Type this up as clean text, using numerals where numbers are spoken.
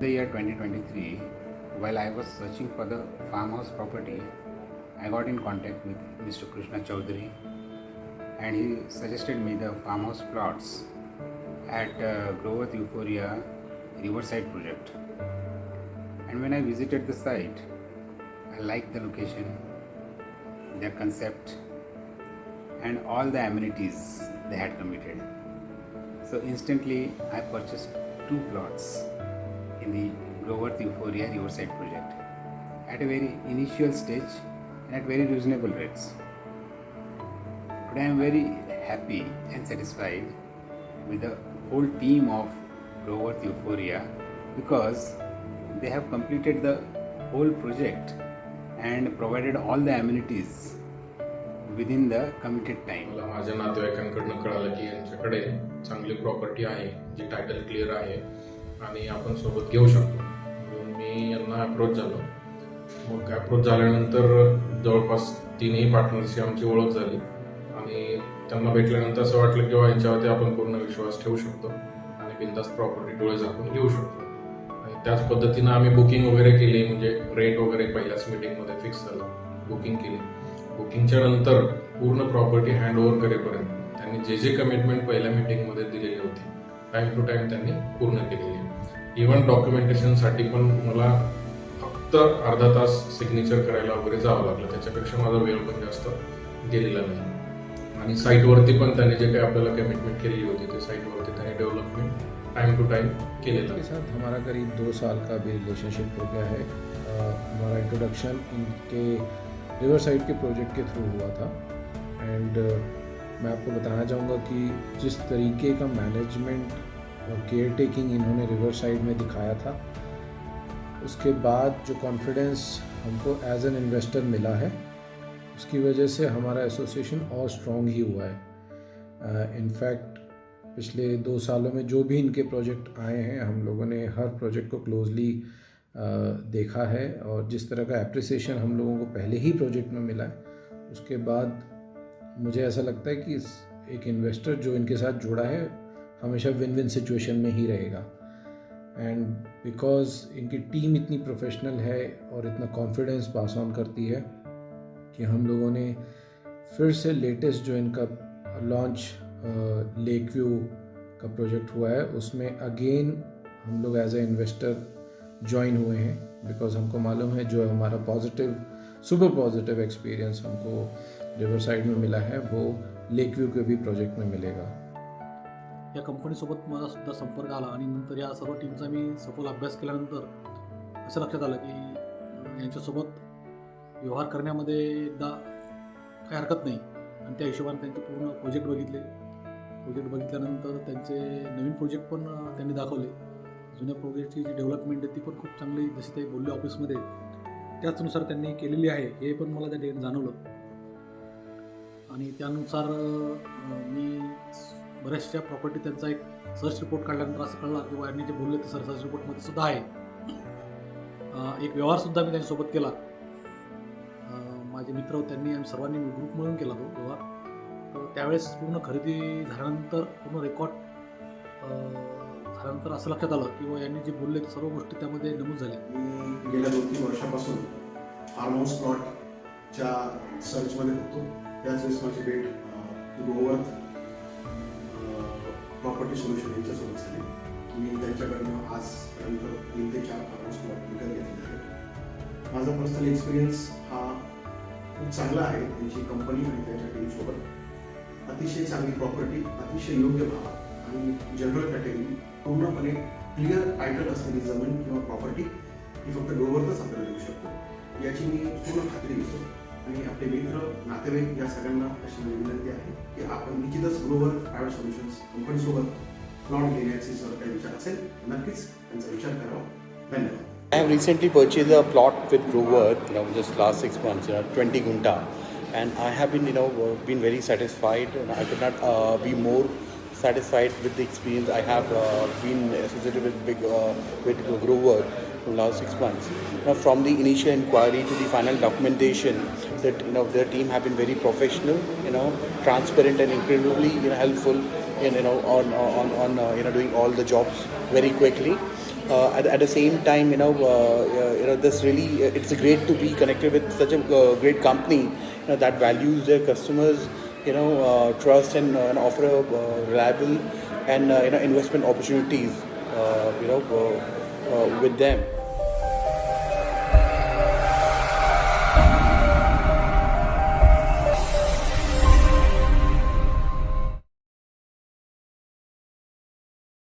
The year 2023, while I was searching for the farmhouse property, I got in contact with Mr. Krishna Chaudhary, and he suggested me the farmhouse plots at Grovath Euphoria Riverside project. And when I visited the site, I liked the location, their concept, and all the amenities they had committed. So instantly I purchased 2 plots in the Grovath Euphoria Riverside project at a very initial stage and at very reasonable rates. Today I am very happy and satisfied with the whole team of Grovath Euphoria because they have completed the whole project and provided all the amenities within the committed time. मला माझ्या नातेवाईकांकडून कळालं की यांच्याकडे चांगली property आहे जी title clear आहे आणि आपण सोबत घेऊ शकतो. म्हणून मी यांना अप्रोच झालो. मग अप्रोच झाल्यानंतर जवळपास 3ही पार्टनर्सची आमची ओळख झाली आणि त्यांना भेटल्यानंतर असं वाटलं की यांच्यावरती आपण पूर्ण विश्वास ठेवू शकतो आणि बिनधास्त प्रॉपर्टी डोळे झाकून घेऊ शकतो. आणि त्याच पद्धतीनं आम्ही बुकिंग वगैरे केली, म्हणजे रेट वगैरे पहिल्याच मीटिंगमध्ये फिक्स झालं, बुकिंग केली. बुकिंगच्या नंतर पूर्ण प्रॉपर्टी हँडओव्हर करेपर्यंत त्यांनी जे कमिटमेंट पहिल्या मीटिंगमध्ये दिलेली होती टाइम टू टाइम त्यांनी पूर्ण केलेली आहे. इव्हन डॉक्युमेंटेशनसाठी पण मला फक्त अर्धा तास सिग्नेचर करायला वगैरे जावं लागलं, त्याच्यापेक्षा माझा वेळ पण जास्त गेलेला नाही. आणि साईटवरती पण त्यांनी जे काही आपल्याला कमिटमेंट केलेली होती ते साईटवरती त्यांनी डेव्हलपमेंट टाइम टू टाइम केलेलं के साथ हमारा करीब 2 साल का भी रिलेशनशिप हो गया है. हमारा इंट्रोडक्शन इनके रिवर साइड के प्रोजेक्ट के थ्रू हुआ था. एंड मैं आपको बताना चाहूँगा कि जिस तरीके का मैनेजमेंट और केयर टेकिंग इन्होंने रिवर साइड में दिखाया था, उसके बाद जो कॉन्फिडेंस हमको एज एन इन्वेस्टर मिला है, उसकी वजह से हमारा एसोसिएशन और स्ट्रॉन्ग ही हुआ है. इनफैक्ट पिछले 2 सालों में जो भी इनके प्रोजेक्ट आए हैं, हम लोगों ने हर प्रोजेक्ट को क्लोजली देखा है और जिस तरह का एप्रिसिएशन हम लोगों को पहले ही प्रोजेक्ट में मिला है, उसके बाद मुझे ऐसा लगता है कि एक इन्वेस्टर जो इनके साथ जुड़ा है हमेशा विन विन सिचुएशन में ही रहेगा. एंड बिकॉज इनकी टीम इतनी प्रोफेशनल है और इतना कॉन्फिडेंस पास ऑन करती है कि हम लोगों ने फिर से लेटेस्ट जो इनका लॉन्च लेक व्यू का प्रोजेक्ट हुआ है, उसमें अगेन हम लोग एज ए इन्वेस्टर ज्वाइन हुए हैं. बिकॉज हमको मालूम है जो हमारा सुपर पॉजिटिव एक्सपीरियंस हमको रिवर साइड में मिला है वो लेक व्यू के भी प्रोजेक्ट में मिलेगा. या कंपनीसोबत माझा सुद्धा संपर्क आला आणि नंतर या सर्व टीमचा मी सखोल अभ्यास केल्यानंतर असं लक्षात आलं की यांच्यासोबत व्यवहार करण्यामध्ये एकदा काही हरकत नाही. आणि त्या हिशोबाने त्यांचे पूर्ण प्रोजेक्ट बघितल्यानंतर त्यांचे नवीन प्रोजेक्ट पण त्यांनी दाखवले. जुन्या प्रोजेक्टची जी डेव्हलपमेंट आहे ती पण खूप चांगली, जशी ते बोलले ऑफिसमध्ये त्याचनुसार त्यांनी केलेली आहे हे पण मला त्या ठिकाणी जाणवलं. आणि त्यानुसार मी बऱ्याचशा प्रॉपर्टी त्यांचा एक सर्च रिपोर्ट काढल्यानंतर असं कळलं की यांनी जे बोलले ते सर्च रिपोर्टमध्ये सुद्धा आहे. एक व्यवहारसुद्धा मी त्यांच्यासोबत केला. माझे मित्र त्यांनी आम्ही सर्वांनी ग्रुप मिळून केला तो व्यवहार. तर त्यावेळेस पूर्ण खरेदी झाल्यानंतर पूर्ण रेकॉर्ड झाल्यानंतर असं लक्षात आलं की यांनी जे बोलले ते सर्व गोष्टी त्यामध्ये नमूद झाल्या. मी गेल्या 2-3 वर्षापासून फार्म हाऊस प्लॉटच्या सर्चमध्ये होतो. त्याच वेळेस माझी भेट गोवर्थ प्रॉपर्टी सोल्युशन यांच्यासोबत झाली. मी त्यांच्याकडनं आजपर्यंत 3 ते 4 फार्म हाऊस प्लॉट विकत घेतलेले आहेत. माझा पर्सनल एक्सपिरियन्स हा खूप चांगला आहे. त्यांची कंपनी आणि त्यांच्या टीमसोबत अतिशय चांगली प्रॉपर्टी, अतिशय योग्य भाव आणि जनरल कॅटेगरी, पूर्णपणे क्लिअर टायटल असलेली जमीन किंवा प्रॉपर्टी ही फक्त ग्रोवरच आपल्याला देऊ शकतो याची मी पूर्ण खात्री घेतो. आणि आपले मित्र, नातेवाईक या सगळ्यांना अशी विनंती आहे की आपण निश्चितच ग्रोवर प्रायव्हेट सोल्युशन्स कंपनीसोबत प्लॉट घेण्याचे जर काही विचार असेल नक्कीच त्यांचा विचार करावा. धन्यवाद. I have recently purchased a plot with Grovath, just last 6 months, 20 gunta, and I have been, been very satisfied, and I could not be more satisfied with the experience. I have been associated with Grovath for the last 6 months. Now, from the initial inquiry to the final documentation, that their team have been very professional, transparent, and incredibly helpful in on doing all the jobs very quickly. at the same time, this really it's great to be connected with such a great company, that values their customers, trust and offer a reliable and investment opportunities, with them.